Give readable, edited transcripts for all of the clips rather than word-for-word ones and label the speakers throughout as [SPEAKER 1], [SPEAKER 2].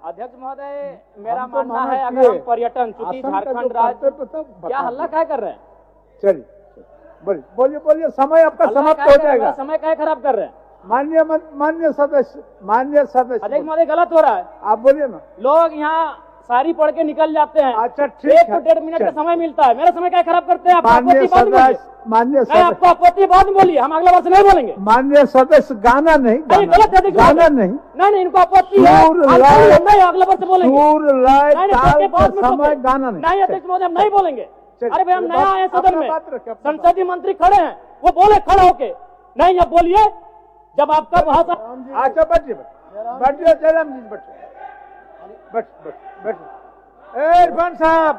[SPEAKER 1] अध्यक्ष महोदय, मेरा मानना है अगर हम पर्यटन, चूंकि झारखंड राज्य, क्या हल्ला क्या कर रहे हैं?
[SPEAKER 2] चलिए बोलिए बोलिए, समय आपका समाप्त हो जाएगा।
[SPEAKER 1] समय क्या खराब कर रहे हैं?
[SPEAKER 2] मान्य सदस्य
[SPEAKER 1] अध्यक्ष महोदय, गलत हो रहा है।
[SPEAKER 2] आप बोलिए ना।
[SPEAKER 1] लोग यहाँ सारी पढ़ के निकल जाते हैं।
[SPEAKER 2] अच्छा ठीक है,
[SPEAKER 1] 1 से 1.5 मिनट का समय मिलता है, मेरा समय क्या खराब करते हैं?
[SPEAKER 2] मान्य सदस्य,
[SPEAKER 1] आपको आपत्ति बाद में बोलिए, हम अगला वर्ष नहीं बोलेंगे।
[SPEAKER 2] मान्य सदस्य, गाना नहीं,
[SPEAKER 1] गलत है,
[SPEAKER 2] गाना नहीं,
[SPEAKER 1] नहीं इनको आपत्ति है, अगला वर्ष बोलेंगे।
[SPEAKER 2] समय गाना
[SPEAKER 1] नहीं अध्यक्ष महोदय, हम नहीं बोलेंगे। अरे भाई, हम नया आए सदन में, संसदीय मंत्री खड़े हैं, वो बोले खड़े होके, नहीं अब बोलिए जब आपका भाषण।
[SPEAKER 2] अच्छा बैठिए जयराम जी, बैठिए इरफान साहब,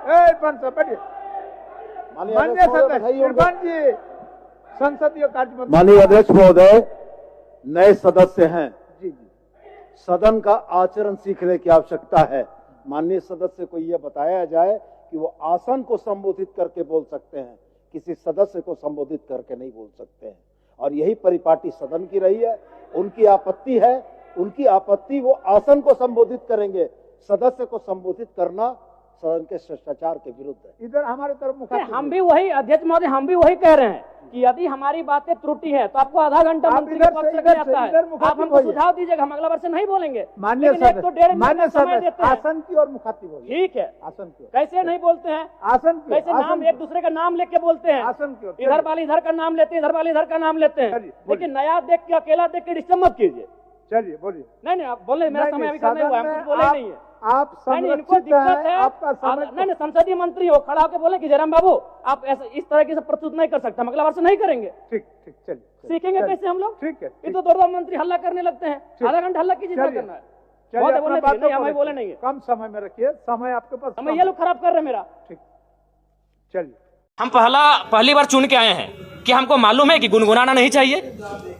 [SPEAKER 2] इरफान साहब बैठिए। माननीय सदस्य इरफान जी, संसदीय कार्य मंत्री।
[SPEAKER 3] माननीय अध्यक्ष महोदय, नए सदस्य हैं,
[SPEAKER 2] जी
[SPEAKER 3] सदन का आचरण सीखने की आवश्यकता है। माननीय सदस्य को यह बताया जाए कि वो आसन को संबोधित करके बोल सकते हैं, किसी सदस्य को संबोधित करके नहीं बोल सकते हैं। और यही परिपाटी सदन की रही है। उनकी आपत्ति है, उनकी आपत्ति वो आसन को संबोधित करेंगे, सदस्य को संबोधित करना सदन के शिष्टाचार के विरुद्ध है।
[SPEAKER 2] इधर हमारे तरफ
[SPEAKER 1] हम भी वही, अध्यक्ष महोदय, हम भी वही कह रहे हैं कि यदि हमारी बातें त्रुटि है तो आपको आधा घंटा मंत्री के पक्ष लगा जाता है। आप हमको सुझाव दीजिएगा, हम अगला वर्ष नहीं बोलेंगे।
[SPEAKER 2] मान्य सदस्य, आसन की और मुखातिब होगी।
[SPEAKER 1] ठीक है,
[SPEAKER 2] आसन की
[SPEAKER 1] कैसे नहीं बोलते हैं?
[SPEAKER 2] आसन की,
[SPEAKER 1] कैसे नाम एक दूसरे का नाम लेके बोलते हैं?
[SPEAKER 2] आसन की,
[SPEAKER 1] इधर वाले इधर का नाम लेते हैं, इधर वाले इधर का नाम लेते हैं। लेकिन नया देख के, अकेला देख के डिस्टर्ब मत कीजिए।
[SPEAKER 2] चलिए बोलिए।
[SPEAKER 1] नहीं आप बोले, मेरा समय अभी करने हुआ, हम कुछ बोले नहीं है।
[SPEAKER 2] आप
[SPEAKER 1] इनको दिक्कत है,
[SPEAKER 2] आपका समय
[SPEAKER 1] नहीं संसदीय मंत्री हो, खड़ा होकर बोले कि जयराम बाबू आप ऐसा इस तरह की प्रस्तुत नहीं कर सकते, हम अगला वर्ष नहीं करेंगे।
[SPEAKER 2] ठीक चलिए,
[SPEAKER 1] सीखेंगे कैसे हम लोग?
[SPEAKER 2] ठीक है,
[SPEAKER 1] ये तो 2 मंत्री हल्ला करने लगते हैं, आधा घंटा हल्ला कीजिए, क्या करना है? बोले नहीं है,
[SPEAKER 2] कम समय में रखिए, समय आपके पास,
[SPEAKER 1] समय ये लोग खराब कर रहे हैं मेरा।
[SPEAKER 2] ठीक, चलिए।
[SPEAKER 4] हम पहली बार चुन के आए हैं कि हमको मालूम है कि गुनगुनाना नहीं चाहिए।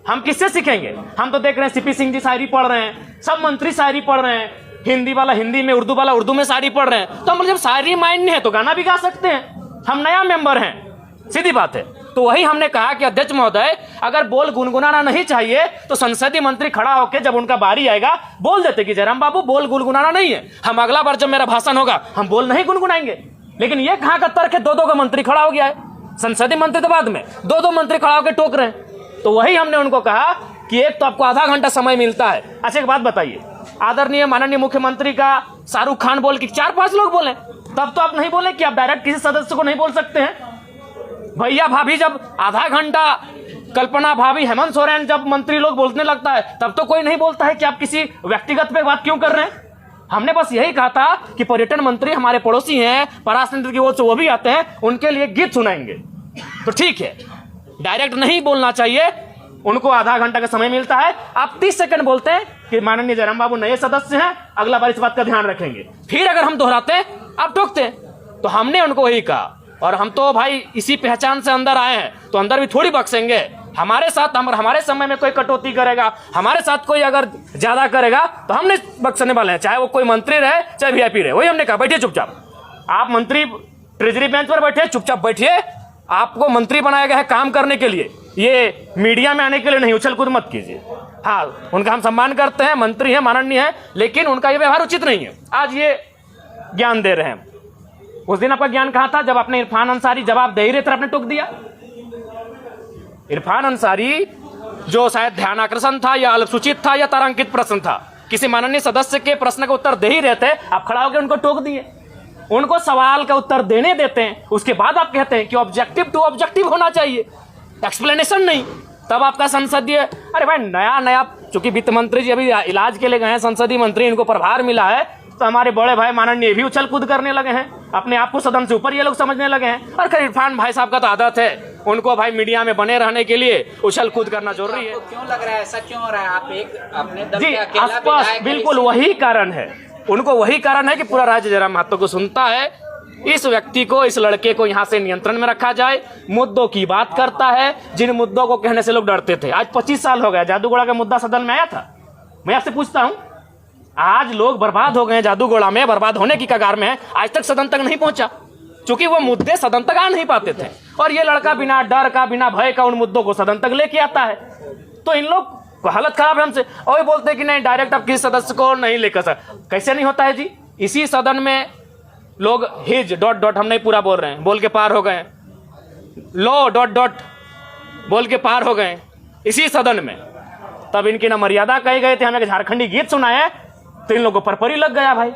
[SPEAKER 4] हम किससे सीखेंगे? हम तो देख रहे हैं सीपी सिंह जी शायरी पढ़ रहे हैं, सब मंत्री शायरी पढ़ रहे हैं, हिंदी वाला हिंदी में, उर्दू वाला उर्दू में शायरी पढ़ रहे हैं। तो हम जब शायरी माइंड है तो गाना भी गा सकते हैं। हम नया मेंबर हैं, सीधी बात है। तो वही हमने कहा कि अध्यक्ष महोदय, अगर बोल गुनगुनाना नहीं चाहिए तो संसदीय मंत्री खड़ा होकर जब उनका बारी आएगा बोल देते कि जयराम बाबू बोल गुनगुनाना नहीं है, हम अगला बार जब मेरा भाषण होगा हम बोल नहीं गुनगुनाएंगे। लेकिन ये कहां का तर्क है? 2 का मंत्री खड़ा हो गया है, संसदीय मंत्री तो बाद में 2 मंत्री खड़ा होकर टोक रहे हैं। तो वही हमने उनको कहा कि एक तो आपको आधा घंटा समय मिलता है। अच्छा एक बात बताइए, आदरणीय माननीय मुख्यमंत्री का शाहरुख खान बोल के 4-5 लोग बोले, तब तो आप नहीं बोले कि आप डायरेक्ट किसी सदस्य को नहीं बोल सकते हैं? भैया भाभी जब आधा घंटा, कल्पना भाभी, हेमंत सोरेन जब मंत्री लोग बोलने लगता है तब तो कोई नहीं बोलता है कि आप किसी व्यक्तिगत पे बात क्यों कर रहे हैं? हमने बस यही कहा था कि पर्यटन मंत्री हमारे पड़ोसी हैं, पराशर की ओर से वो भी आते हैं, उनके लिए गीत सुनाएंगे। तो ठीक है, डायरेक्ट नहीं बोलना चाहिए, उनको आधा घंटा का समय मिलता है। आप 30 सेकंड बोलते हैं कि माननीय जयराम बाबू नए सदस्य हैं, अगला बार इस बात का ध्यान रखेंगे। फिर अगर हम दोहराते हैं आप टोकते हैं। तो हमने उनको वही कहा, और हम तो भाई इसी पहचान से अंदर आए हैं, तो अंदर भी थोड़ी बख्शेंगे। हमारे साथ हमारे समय में कोई कटौती करेगा, हमारे साथ कोई अगर ज्यादा करेगा तो हम नहीं बख्शने वाले हैं, चाहे वो कोई मंत्री रहे चाहे वीआईपी रहे। वही हमने कहा, बैठिए चुपचाप। आप मंत्री ट्रेजरी बेंच पर बैठिए, चुपचाप बैठिए। आपको मंत्री बनाया गया है काम करने के लिए, ये मीडिया में आने के लिए नहीं। उछल कूद मत कीजिए। हाँ, उनका हम सम्मान करते हैं, मंत्री हैं, माननीय है, लेकिन उनका ये व्यवहार उचित नहीं है। आज ये ज्ञान दे रहे हैं, उस दिन आपका ज्ञान कहाँ था जब आपने इरफान अंसारी जवाब दे ही रहे थे, आपने टोक दिया। इरफान अंसारी जो शायद ध्यान आकर्षण था या अल्पसूचित था या तारांकित प्रश्न था, किसी माननीय सदस्य के प्रश्न का उत्तर दे ही रहे थे, आप खड़ा होकर उनको टोक दिए। उनको सवाल का उत्तर देने देते हैं, उसके बाद आप कहते हैं कि ऑब्जेक्टिव टू ऑब्जेक्टिव होना चाहिए, एक्सप्लेनेशन नहीं। तब आपका संसदीय, अरे भाई नया चूंकि वित्त मंत्री जी अभी इलाज के लिए गए हैं, संसदीय मंत्री, इनको प्रभार मिला है, तो हमारे बड़े भाई माननीय भी उछल कूद करने लगे हैं, अपने आप को सदन से ऊपर ये लोग समझने लगे हैं। और खैर इरफान भाई साहब का तो आदत है, उनको भाई मीडिया में बने रहने के लिए उछल कूद करना जरूरी है।
[SPEAKER 5] क्यों लग रहा है ऐसा, क्यों हो रहा है? आप एक अपने दल
[SPEAKER 4] जी
[SPEAKER 5] के अकेला
[SPEAKER 4] आसपास, बिल्कुल वही कारण है, उनको वही कारण है कि पूरा राज्य जयराम महतो को सुनता है। इस व्यक्ति को, इस लड़के को यहाँ से नियंत्रण में रखा जाए, मुद्दों की बात करता है, जिन मुद्दों को कहने से लोग डरते थे। आज 25 साल हो गया, जादूगोड़ा का मुद्दा सदन में आया था। मैं आपसे पूछता हूँ, आज लोग बर्बाद हो गए, जादूगोड़ा में बर्बाद होने की कगार में है, आज तक सदन तक नहीं पहुंचा, क्योंकि वो मुद्दे सदन तक आ नहीं पाते थे। और ये लड़का बिना डर का, बिना भय का उन मुद्दों को सदन तक लेके आता है। तो इन लोग हालत खराब है हमसे। और बोलते हैं कि नहीं डायरेक्ट आप किसी सदस्य को नहीं लेकर सकते। कैसे नहीं होता है जी? इसी सदन में लोग हिज डॉट डॉट, हम नहीं पूरा बोल रहे हैं, बोल के पार हो गए, लो डॉट डॉट बोल के पार हो गए इसी सदन में। तब इनकी ना मर्यादा कही गए थे, हमें झारखंडी गीत सुनाए तो इन लोगों पर परी लग गया भाई।